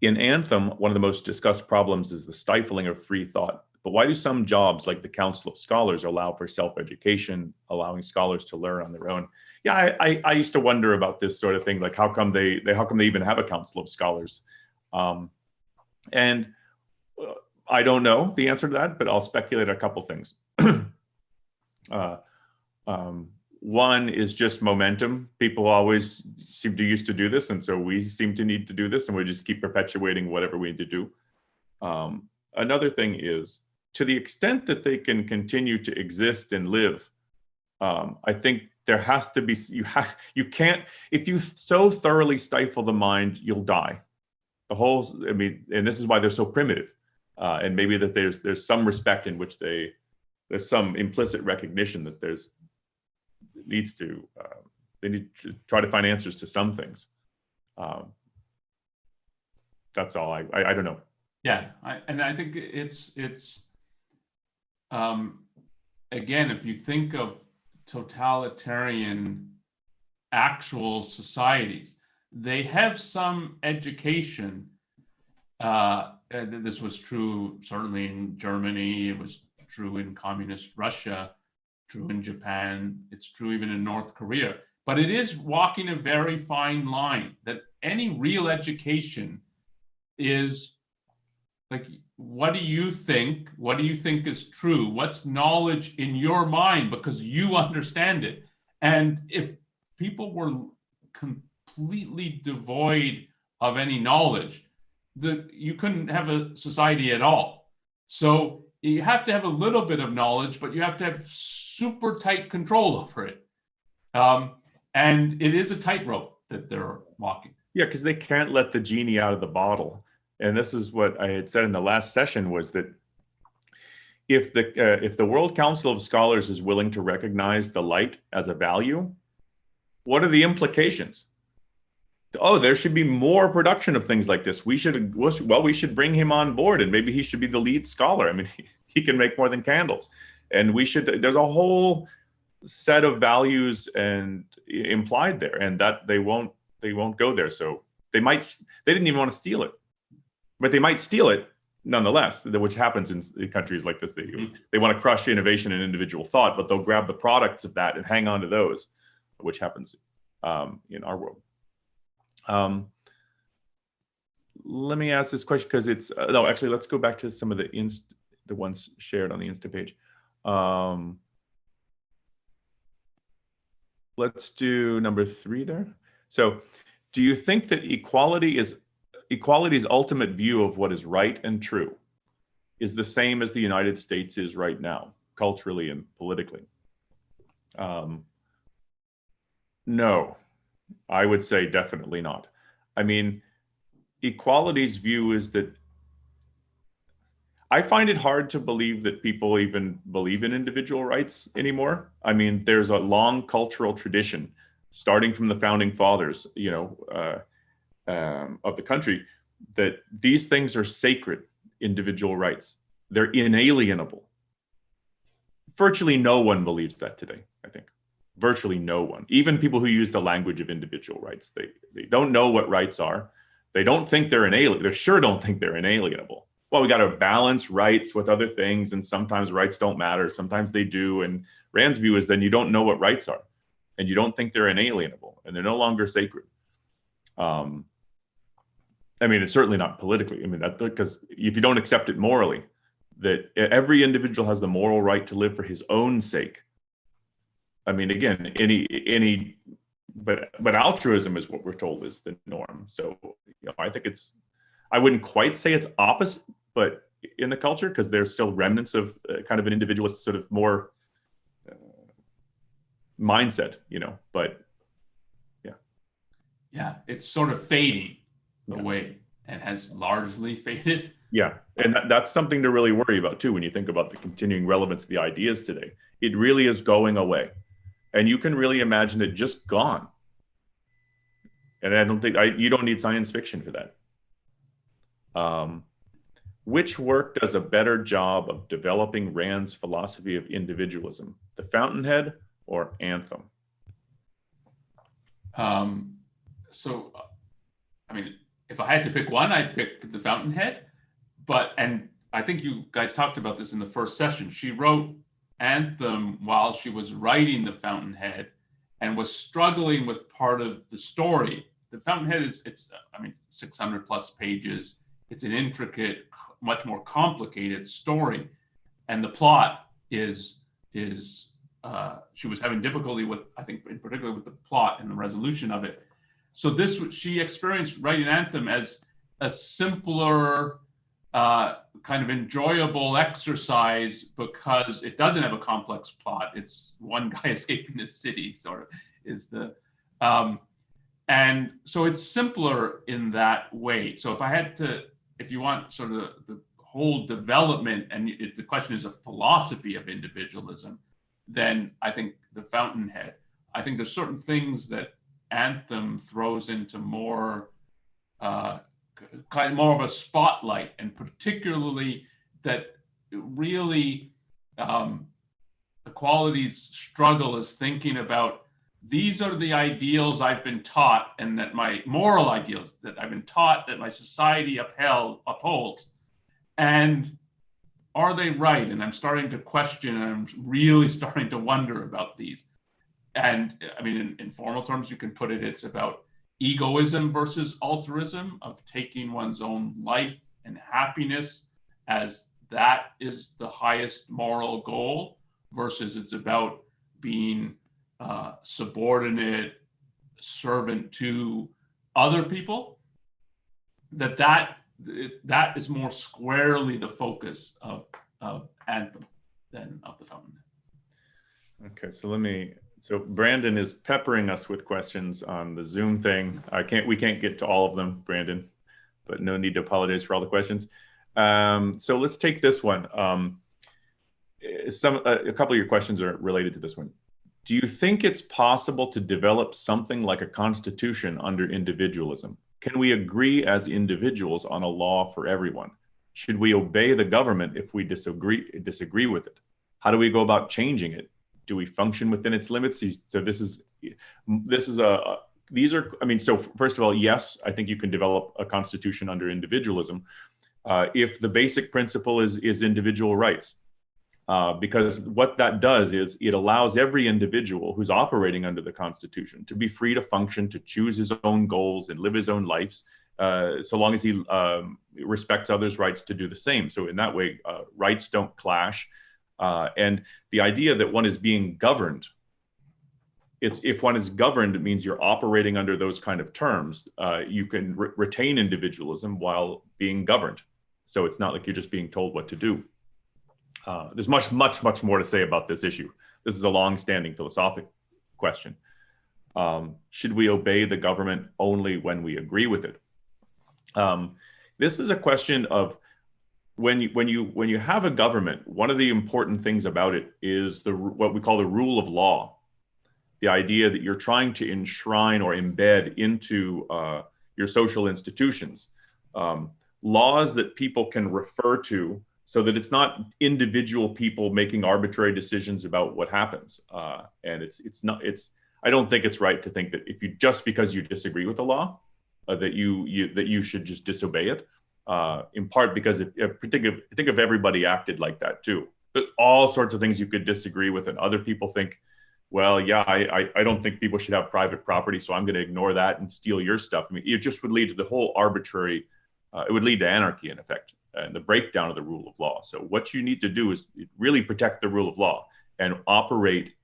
In Anthem, one of the most discussed problems is the stifling of free thought. But why do some jobs, like the Council of Scholars, allow for self-education, allowing scholars to learn on their own? Yeah, I used to wonder about this sort of thing, like how come they even have a Council of Scholars? And I don't know the answer to that, but I'll speculate a couple things. One is just momentum. People always seem to used to do this, and so we seem to need to do this, and we just keep perpetuating whatever we need to do. Another thing is, to the extent that they can continue to exist and live, I think there has to be, you can't, if you so thoroughly stifle the mind, you'll die. And this is why they're so primitive. And maybe that there's some respect in which there's some implicit recognition that they need to try to find answers to some things. That's all. I don't know. Yeah, I think it's again, if you think of totalitarian actual societies, they have some education. This was true certainly in Germany. It was true in communist Russia, true in Japan. It's true even in North Korea. But it is walking a very fine line that any real education is like, what do you think? What do you think is true? What's knowledge in your mind because you understand it? And if people were completely devoid of any knowledge, you couldn't have a society at all. So you have to have a little bit of knowledge, but you have to have super tight control over it. And it is a tightrope that they're walking. Yeah, because they can't let the genie out of the bottle. And this is what I had said in the last session, was that if the World Council of Scholars is willing to recognize the light as a value, what are the implications? Oh, there should be more production of things like this. We should bring him on board, and maybe he should be the lead scholar. I mean, he can make more than candles. And there's a whole set of values and implied there, and that they won't go there. So they didn't even want to steal it, but they might steal it nonetheless, which happens in countries like this. They want to crush innovation and individual thought, but they'll grab the products of that and hang on to those, which happens in our world. Let me ask this question, because it's no, actually, let's go back to some of the ones shared on the Insta page. Let's do number 3 there. So, do you think that equality's ultimate view of what is right and true is the same as the United States is right now, culturally and politically? No, I would say definitely not. I mean, equality's view is that I find it hard to believe that people even believe in individual rights anymore. I mean, there's a long cultural tradition, starting from the founding fathers, of the country, that these things are sacred individual rights. They're inalienable. Virtually no one believes that today, I think. Virtually no one. Even people who use the language of individual rights, they don't know what rights are. They don't think they're inalienable. They sure don't think they're inalienable. Well, we got to balance rights with other things, and sometimes rights don't matter. Sometimes they do. And Rand's view is then you don't know what rights are, and you don't think they're inalienable, and they're no longer sacred. I mean, it's certainly not politically. I mean, because if you don't accept it morally, that every individual has the moral right to live for his own sake. I mean, again, but altruism is what we're told is the norm. So, I think I wouldn't quite say it's opposite, but in the culture, because there's still remnants of kind of an individualist sort of more mindset, but yeah. Yeah, it's sort of fading away, and has largely faded. Yeah, and that's something to really worry about too when you think about the continuing relevance of the ideas today. It really is going away, and you can really imagine it just gone. And I don't think you don't need science fiction for that. Which work does a better job of developing Rand's philosophy of individualism, The Fountainhead or Anthem? So, I mean, if I had to pick one, I'd pick The Fountainhead. And I think you guys talked about this in the first session. She wrote Anthem while she was writing The Fountainhead, and was struggling with part of the story. The Fountainhead it's 600 plus pages. It's an intricate, much more complicated story, and the plot is she was having difficulty with, I think, in particular with the plot and the resolution of it. So she experienced writing Anthem as a simpler, kind of enjoyable exercise, because it doesn't have a complex plot. It's one guy escaping the city, sort of, is the and so it's simpler in that way. So if you want sort of the whole development, and if the question is a philosophy of individualism, then I think The Fountainhead. I think there's certain things that Anthem throws into more kind of more of a spotlight, and particularly that really Equality's struggle is thinking about, these are the ideals I've been taught, and that my moral ideals that I've been taught, that my society upholds, and are they right? And I'm starting to question, and I'm really starting to wonder about these. And I mean, in formal terms, you can put it's about egoism versus altruism, of taking one's own life and happiness as that is the highest moral goal, versus it's about being subordinate, servant to other people, that is more squarely the focus of Anthem than of the Fountain. Okay, so Brandon is peppering us with questions on the Zoom thing. We can't get to all of them, Brandon, but no need to apologize for all the questions. So let's take this one. A couple of your questions are related to this one. Do you think it's possible to develop something like a constitution under individualism? Can we agree as individuals on a law for everyone? Should we obey the government if we disagree with it? How do we go about changing it? Do we function within its limits? So so first of all, yes, I think you can develop a constitution under individualism if the basic principle is individual rights. Because what that does is it allows every individual who's operating under the Constitution to be free to function, to choose his own goals and live his own lives, so long as he respects others' rights to do the same. So in that way, rights don't clash. And the idea that one is being governed, if one is governed, it means you're operating under those kind of terms. You can retain individualism while being governed. So it's not like you're just being told what to do. There's much more to say about this issue. This is a long-standing philosophic question. Should we obey the government only when we agree with it? This is a question of when you have a government. One of the important things about it is what we call the rule of law. The idea that you're trying to enshrine or embed into your social institutions laws that people can refer to, so that it's not individual people making arbitrary decisions about what happens. And I don't think it's right to think that just because you disagree with the law, that you should just disobey it. In part because think if everybody acted like that too. But all sorts of things you could disagree with, and other people think, well, yeah, I don't think people should have private property, so I'm going to ignore that and steal your stuff. I mean, it just would lead to the whole arbitrary. It would lead to anarchy, in effect, and the breakdown of the rule of law. So what you need to do is really protect the rule of law and operate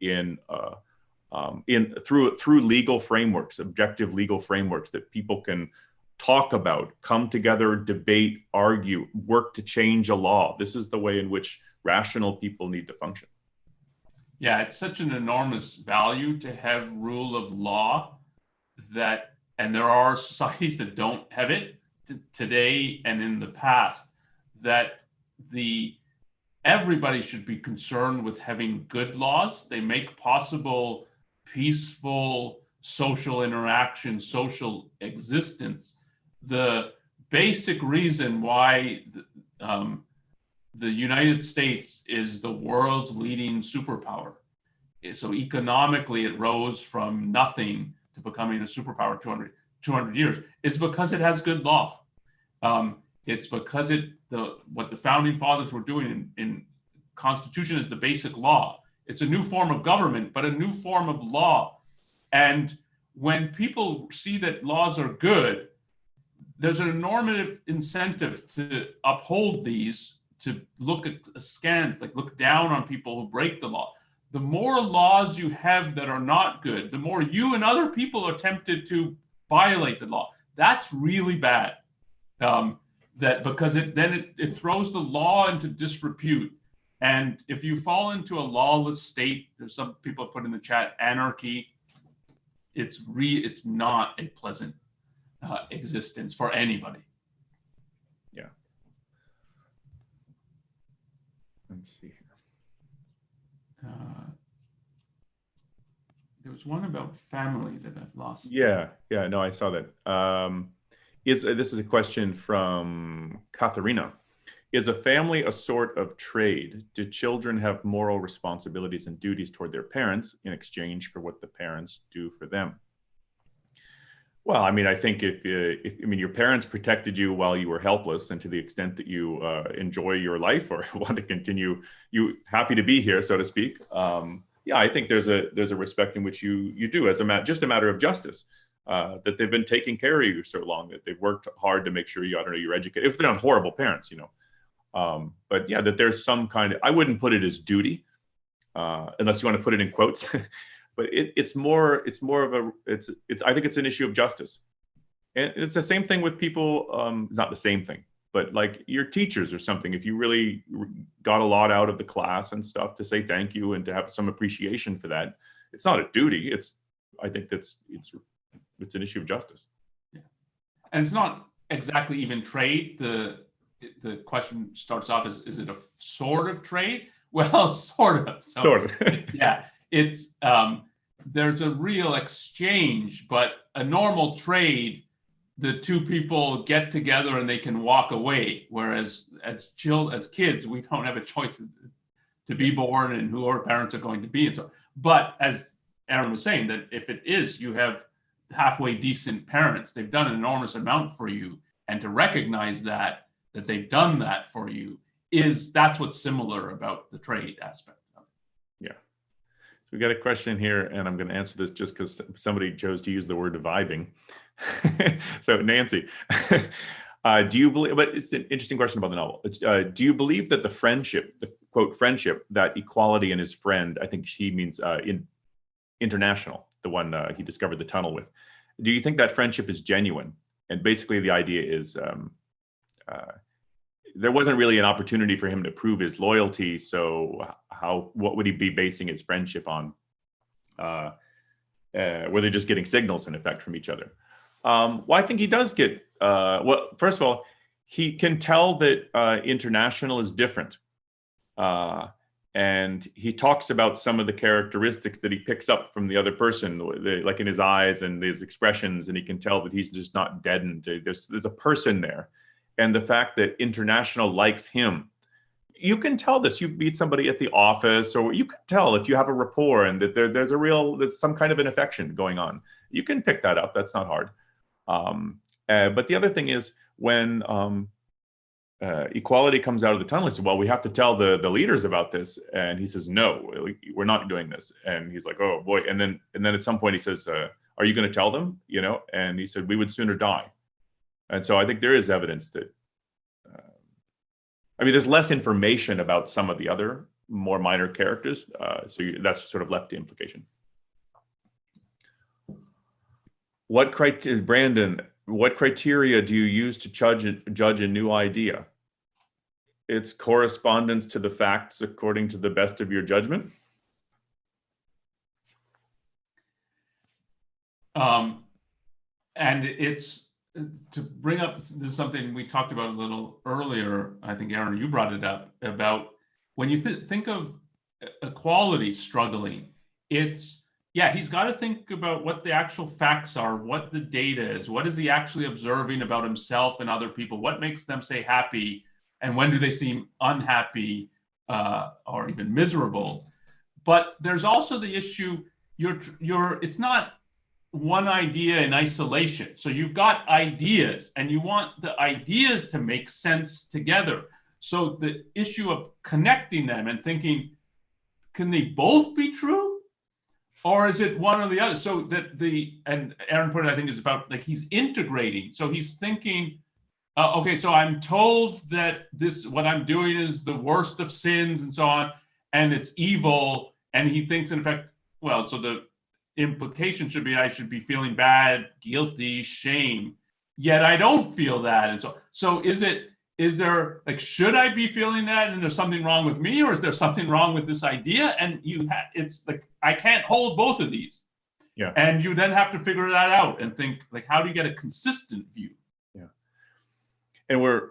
through legal frameworks, objective legal frameworks that people can talk about, come together, debate, argue, work to change a law. This is the way in which rational people need to function. Yeah, it's such an enormous value to have rule of law and there are societies that don't have it today and in the past, that everybody should be concerned with having good laws. They make possible peaceful social interaction, social existence. The basic reason why the United States is the world's leading superpower. So economically, it rose from nothing to becoming a superpower 200 years, is because it has good law. It's because what the founding fathers were doing in Constitution is the basic law. It's a new form of government, but a new form of law. And when people see that laws are good, there's an enormous incentive to uphold these, to look at askance, like look down on people who break the law. The more laws you have that are not good, the more you and other people are tempted to violate the law. That's really bad. Because it throws the law into disrepute. And if you fall into a lawless state, there's some people put in the chat, anarchy, it's not a pleasant existence for anybody. Yeah. Let's see here. There was one about family that I've lost. Yeah, no, I saw that. This is a question from Katharina. Is a family a sort of trade? Do children have moral responsibilities and duties toward their parents in exchange for what the parents do for them? Well, I mean, I think if your parents protected you while you were helpless, and to the extent that you enjoy your life or want to continue, you happy to be here, so to speak. Yeah, I think there's a respect in which you do as just a matter of justice. that they've been taking care of you so long, that they've worked hard to make sure you, I don't know, you're educated. If they're not horrible parents, but yeah, that there's some kind of, I wouldn't put it as duty, unless you want to put it in quotes, but it's more of a, I think it's an issue of justice. And it's the same thing with people, it's not the same thing, but like your teachers or something, if you really got a lot out of the class and stuff, to say thank you and to have some appreciation for that. It's not a duty. I think it's an issue of justice. Yeah. And it's not exactly even trade. The question starts off as, is it a sort of trade? Well, sort of. So, sort of. Yeah, it's there's a real exchange, but a normal trade, the two people get together and they can walk away. Whereas as kids, we don't have a choice to be born and who our parents are going to be. And so, but as Aaron was saying, that if it is, you have halfway decent parents, they've done an enormous amount for you, and to recognize that they've done that for you, that's what's similar about the trade aspect of it. Yeah. We got a question here, and I'm going to answer this just because somebody chose to use the word vibing. So Nancy, do you believe, but it's an interesting question about the novel. Do you believe that the quote friendship, that Equality and his friend, I think he means International, the one he discovered the tunnel with, do you think that friendship is genuine? And basically the idea is there wasn't really an opportunity for him to prove his loyalty. So what would he be basing his friendship on? Were they just getting signals in effect from each other? Well, I think he does get, well, first of all, he can tell that International is different. And he talks about some of the characteristics that he picks up from the other person, like in his eyes and his expressions, and he can tell that he's just not deadened. There's a person there. And the fact that International likes him, you can tell this. You meet somebody at the office, or you can tell if you have a rapport and that there's some kind of an affection going on. You can pick that up. That's not hard. But the other thing is when Equality comes out of the tunnel, he said, well, we have to tell the leaders about this. And he says, no, we're not doing this. And he's like, oh boy. And then at some point he says, are you going to tell them? And he said, we would sooner die. And so I think there is evidence that, there's less information about some of the other more minor characters. That's sort of left to implication. Brandon, what criteria do you use to judge a new idea? It's correspondence to the facts according to the best of your judgment. And it's, to bring up, this is something we talked about a little earlier. I think, Aaron, you brought it up, about when you think of equality struggling, he's got to think about what the actual facts are, what the data is, what is he actually observing about himself and other people, what makes them say happy, and when do they seem unhappy or even miserable. But there's also the issue, it's not one idea in isolation. So you've got ideas and you want the ideas to make sense together. So the issue of connecting them and thinking, can they both be true? Or is it one or the other? So that and Aaron put it, I think, is about, like, he's integrating. So he's thinking, okay, so I'm told that what I'm doing is the worst of sins and so on, and it's evil. And he thinks, in effect, well, so the implication should be I should be feeling bad, guilty, shame. Yet I don't feel that. And so is there, like, should I be feeling that and there's something wrong with me, or is there something wrong with this idea? And it's like, I can't hold both of these. Yeah. And you then have to figure that out and think, like, how do you get a consistent view? Yeah. And we're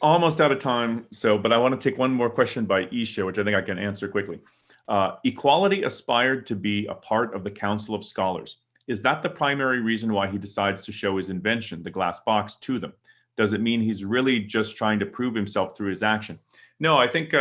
almost out of time. But I want to take one more question by Isha, which I think I can answer quickly. Equality aspired to be a part of the Council of Scholars. Is that the primary reason why he decides to show his invention, the glass box, to them? Does it mean he's really just trying to prove himself through his action? No, I think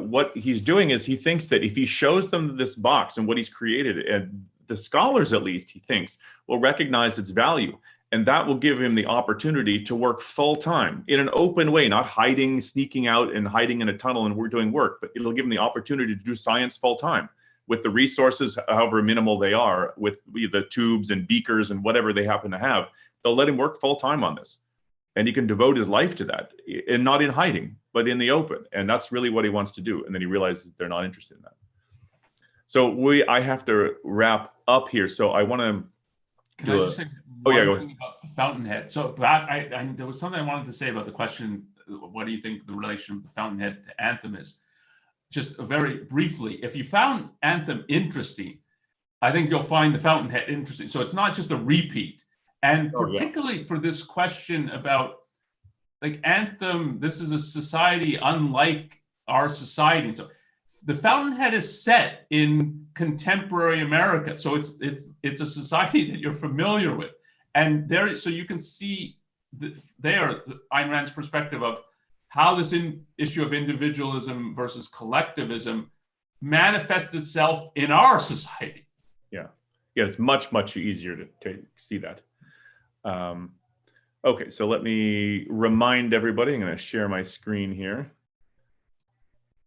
what he's doing is he thinks that if he shows them this box and what he's created, and the scholars, at least, he thinks, will recognize its value. And that will give him the opportunity to work full time in an open way, not hiding, sneaking out and hiding in a tunnel and we're doing work, but it'll give him the opportunity to do science full time. with the resources, however minimal they are, with the tubes and beakers and whatever they happen to have, they'll let him work full time on this. And he can devote his life to that, and not in hiding, but in the open. And that's really what he wants to do. And then he realizes they're not interested in that. So I have to wrap up here. So I want to. Can I just say one thing about the fountainhead? So there was something I wanted to say about the question, what do you think the relation of the fountainhead to Anthem is? Just very briefly, if you found Anthem interesting, I think you'll find the fountainhead interesting. So it's not just a repeat. And particularly for this question about, like, Anthem, this is a society unlike our society. And so the fountainhead is set in contemporary America. So it's a society that you're familiar with. And there, so you can see there Ayn Rand's perspective of how this issue of individualism versus collectivism manifests itself in our society. Yeah, it's much, much easier to see that. Okay, so let me remind everybody, I'm going to share my screen here.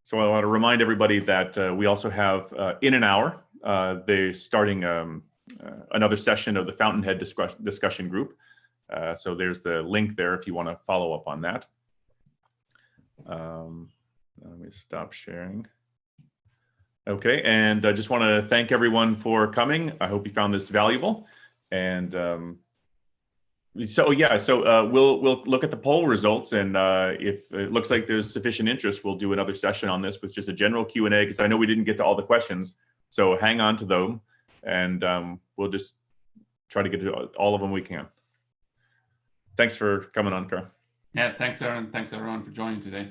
So I want to remind everybody that we also have in an hour, they're starting another session of the Fountainhead discussion group. So there's the link there if you want to follow up on that. Let me stop sharing. Okay, and I just want to thank everyone for coming. I hope you found this valuable. And we'll look at the poll results, and if it looks like there's sufficient interest, we'll do another session on this with just a general Q&A, because I know we didn't get to all the questions. So hang on to them, and we'll just try to get to all of them we can. Thanks for coming on, Carl. Yeah, thanks, Aaron. Thanks, everyone, for joining today.